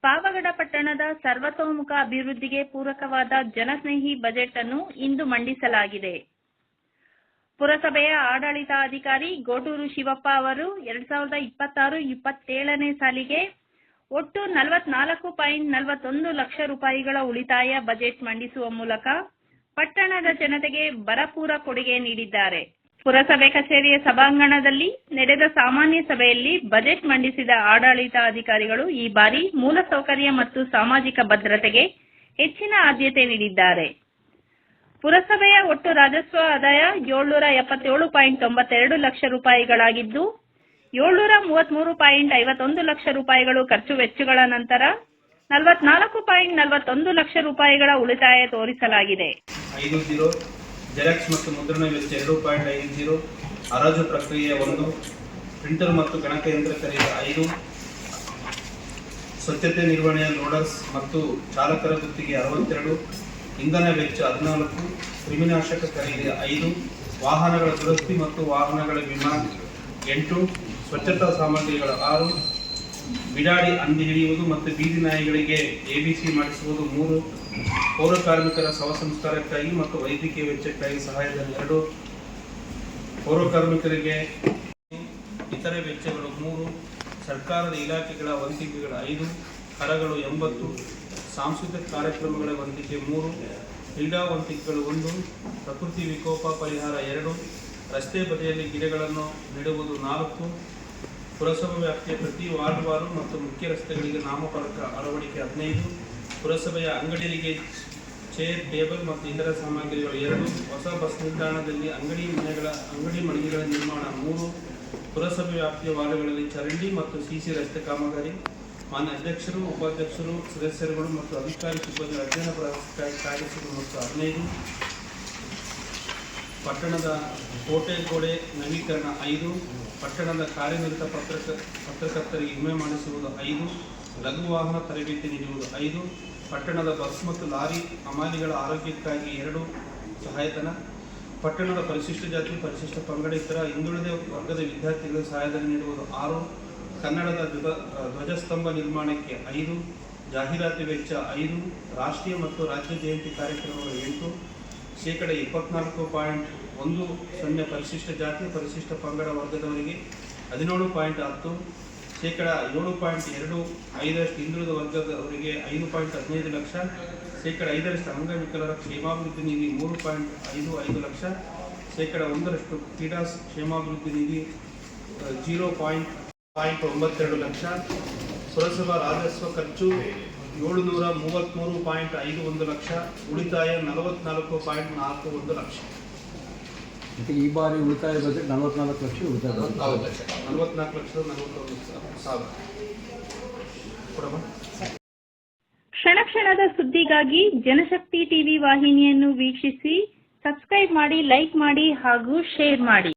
ಪಾವಗಡ ಪಟ್ಟಣದ ಸರ್ವತೋಮುಖ ಅಭಿವೃದ್ಧಿಗೆ ಪೂರಕವಾದ ಜನಸ್ನೇಹಿ ಬಜೆಟ್ ಅನ್ನು ಇಂದು ಮಂಡಿಸಲಾಗಿದೆ. ಪುರಸಭೆಯ ಆಡಳಿತಾಧಿಕಾರಿ ಗೋಟೂರು ಶಿವಪ್ಪ ಅವರು 2026-27ನೇ ಸಾಲಿಗೆ ಒಟ್ಟು 44.41 ಲಕ್ಷ ರೂಪಾಯಿಗಳ ಉಳಿತಾಯ ಬಜೆಟ್ ಮಂಡಿಸುವ ಮೂಲಕ ಪಟ್ಟಣದ ಜನತೆಗೆ ಭರಪೂರ ಕೊಡುಗೆ ನೀಡಿದ್ದಾರೆ. ಪುರಸಭೆ ಕಚೇರಿಯ ಸಭಾಂಗಣದಲ್ಲಿ ನಡೆದ ಸಾಮಾನ್ಯ ಸಭೆಯಲ್ಲಿ ಬಜೆಟ್ ಮಂಡಿಸಿದ ಆಡಳಿತಾಧಿಕಾರಿಗಳು ಈ ಬಾರಿ ಮೂಲಸೌಕರ್ಯ ಮತ್ತು ಸಾಮಾಜಿಕ ಭದ್ರತೆಗೆ ಹೆಚ್ಚಿನ ಆದ್ಯತೆ ನೀಡಿದ್ದಾರೆ. ಪುರಸಭೆಯ ಒಟ್ಟು ರಾಜಸ್ವ ಆದಾಯ 777.92 ಲಕ್ಷ ರೂಪಾಯಿಗಳಾಗಿದ್ದು 733.51 ಲಕ್ಷ ರೂಪಾಯಿಗಳು ಖರ್ಚು ವೆಚ್ಚಗಳ ನಂತರ 44.41 ಲಕ್ಷ ರೂಪಾಯಿಗಳ ಉಳಿತಾಯ ತೋರಿಸಲಾಗಿದೆ. ಜೆರಾಕ್ಸ್ ಮತ್ತು ಮುದ್ರಣ ವೆಚ್ಚ 2.50, ಹರಾಜು ಪ್ರಕ್ರಿಯೆ 1, ಪ್ರಿಂಟರ್ ಮತ್ತು ಗಣಕಯಂತ್ರ ಖರೀದಿ 5, ಸ್ವಚ್ಛತೆ ನಿರ್ವಹಣೆಯ ಲೋಡರ್ಸ್ ಮತ್ತು ಚಾಲಕರ ಗುತ್ತಿಗೆ 62, ಇಂಧನ ವೆಚ್ಚ 14, ಕ್ರಿಮಿನಾಶಕ ಖರೀದಿ 5, ವಾಹನಗಳ ದುರಸ್ತಿ ಮತ್ತು ವಾಹನಗಳ ವಿಮಾ 8, ಸ್ವಚ್ಛತಾ ಸಾಮಗ್ರಿಗಳ 6, ಬಿಡಾಡಿ ಹಂದಿ ಹಿಡಿಯುವುದು ಮತ್ತು ಬೀದಿ ನಾಯಿಗಳಿಗೆ ABC ಮಾಡಿಸುವುದು 3, ಪೌರ ಕಾರ್ಮಿಕರ ಶವ ಸಂಸ್ಕಾರಕ್ಕಾಗಿ ಮತ್ತು ವೈದ್ಯಕೀಯ ವೆಚ್ಚಕ್ಕಾಗಿ ಸಹಾಯಧನ 2, ಪೌರ ಕಾರ್ಮಿಕರಿಗೆ ಇತರೆ ವೆಚ್ಚಗಳು 3, ಸರ್ಕಾರದ ಇಲಾಖೆಗಳ ವಂತಿಕೆಗಳು 5, ಕರಗಳು 80, ಸಾಂಸ್ಕೃತಿಕ ಕಾರ್ಯಕ್ರಮಗಳ ವಂತಿಕೆ 3, ಕ್ರೀಡಾ ವಂತಿಕೆಗಳು 1, ಪ್ರಕೃತಿ ವಿಕೋಪ ಪರಿಹಾರ 2, ರಸ್ತೆ ಬದಿಯಲ್ಲಿ ಗಿಡಗಳನ್ನು ನೆಡುವುದು 4, ಪುರಸಭೆ ವ್ಯಾಪ್ತಿಯ ಪ್ರತಿ ವಾರ್ಡ್ವಾರು ಮತ್ತು ಮುಖ್ಯ ರಸ್ತೆಗಳಿಗೆ ನಾಮಫಲಕ ಅಳವಡಿಕೆ 15, ಪುರಸಭೆಯ ಅಂಗಡಿಗಳಿಗೆ ಚೇರ್, ಟೇಬಲ್ ಮತ್ತು ಇತರ ಸಾಮಗ್ರಿಗಳು 2, ಹೊಸ ಬಸ್ ನಿಲ್ದಾಣದಲ್ಲಿ ಅಂಗಡಿ ಮಳಿಗೆಗಳ ನಿರ್ಮಾಣ 3, ಪುರಸಭೆ ವ್ಯಾಪ್ತಿಯ ವಾರ್ಡ್ಗಳಲ್ಲಿ ಚರಂಡಿ ಮತ್ತು ಸಿಸಿ ರಸ್ತೆ ಕಾಮಗಾರಿ. ಮಾನ್ಯ ಅಧ್ಯಕ್ಷರು, ಉಪಾಧ್ಯಕ್ಷರು, ಸದಸ್ಯರುಗಳು ಮತ್ತು ಅಧಿಕಾರಿ ಸಿಬ್ಬಂದಿ ಅಧ್ಯಯನ ಕಾರ್ಯಕ್ರಮ ಮತ್ತು 15, ಪಟ್ಟಣದ ಕೋಟೆ ಗೋಡೆ ನವೀಕರಣ 5, ಪಟ್ಟಣದ ಕಾರ್ಯನಿರತ ಪತ್ರಕರ್ತರಿಗೆ ವಿಮೆ ಮಾಡಿಸುವುದು 5, ಲಘು ವಾಹನ ತರಬೇತಿ ನೀಡುವುದು 5, ಪಟ್ಟಣದ ಬಸ್ ಮತ್ತು ಲಾರಿ ಹಮಾಲಿಗಳ ಆರೋಗ್ಯಕ್ಕಾಗಿ 2 ಸಹಾಯಧನ, ಪಟ್ಟಣದ ಪರಿಶಿಷ್ಟ ಜಾತಿ, ಪರಿಶಿಷ್ಟ ಪಂಗಡ, ಇತರ ಹಿಂದುಳಿದ ವರ್ಗದ ವಿದ್ಯಾರ್ಥಿಗಳಿಗೆ ಸಹಾಯಧನ ನೀಡುವುದು 6, ಕನ್ನಡದ ಧ್ವಜಸ್ತಂಭ ನಿರ್ಮಾಣಕ್ಕೆ 5, ಜಾಹೀರಾತು ವೆಚ್ಚ 5, ರಾಷ್ಟ್ರೀಯ ಮತ್ತು ರಾಜ್ಯ ಜಯಂತಿ ಕಾರ್ಯಕ್ರಮಗಳು 8, ಶೇಕಡ 24.10 ಪರಿಶಿಷ್ಟ ಜಾತಿ, ಪರಿಶಿಷ್ಟ ಪಂಗಡ ವರ್ಗದವರಿಗೆ 17.10, ಶೇಕಡ 7.25 ಹಿಂದುಳಿದ ವರ್ಗದವರಿಗೆ 5.15 ಲಕ್ಷ, ಶೇಕಡ 5% ಅಂಗವಿಕಲರ ಕ್ಷೇಮಾಭಿವೃದ್ಧಿ ನಿಧಿ 3.55 ಲಕ್ಷ, ಶೇಕಡ 1% ಕ್ರೀಡಾ ಕ್ಷೇಮಾಭಿವೃದ್ಧಿ ನಿಧಿ 0.92 ಲಕ್ಷ. ಪುರಸಭಾ ರಾಜಸ್ವ ಖರ್ಚು 733.51 ಲಕ್ಷ, ಉಳಿತಾಯ 44.41 ಲಕ್ಷ. ಈ ಬಾರಿ ಉಳಿತಾಯ ಬಜೆಟ್ 44 ಲಕ್ಷ ಉಳಿತಾಯ 44,40,000. ಕ್ಷಣ ಕ್ಷಣದ ಸುದ್ದಿಗಾಗಿ ಜನಶಕ್ತಿ ಟಿವಿ ವಾಹಿನಿಯನ್ನು ವೀಕ್ಷಿಸಿ, ಸಬ್ಸ್ಕ್ರೈಬ್ ಮಾಡಿ, ಲೈಕ್ ಮಾಡಿ ಹಾಗೂ ಶೇರ್ ಮಾಡಿ.